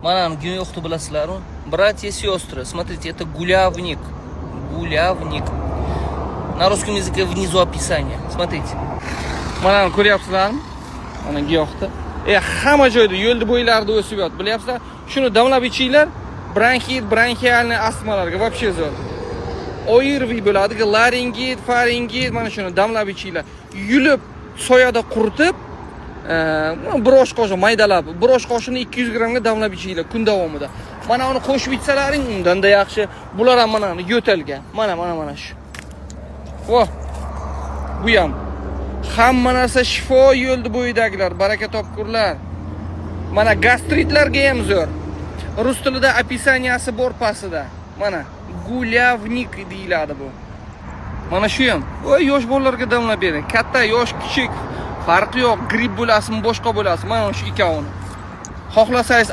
Mana гнёхты bilasizlarmi? Братья и сестры, смотрите, это гулявник. Гулявник. На русском языке внизу описание. Смотрите. Mana ko'ryapsizlarmi? Mana giyohni. Hamma joyda, yo'lda bo'ylarida o'sib yotdi. Bilyapsizlar? Shuni damlab ichinglar, bronxit, bronxialniy astmalarga вообще zo'r. ORV bo'ladi, laringit, faringit, mana shuni damlab ichinglar. Yulib, soyada quritib, bir osh qoshiq maydalab, bir osh qoshiqni 200 grammga damlab ichinglar kun davomida. Mana uni qo'shib ichsalaring undan-da yaxshi. Bular ham mana yo'talgan. Mana shu. Voh. Bu ham hamma narsa shifo yo'lda bo'yidagilar, baraka topkurlar. Mana gastritlarga ham zo'r. Rus tilida opisaniyasi bor pastida. Mana gulyavnik deyiladi bu. Mana shu ham. Voy, yosh bolalarga damlab bering. Katta, yosh, kichik farqi yo'q. Gripp bo'lasizmi, boshqa bo'lasizmi? Mana shu ikkovini. Xohlasangiz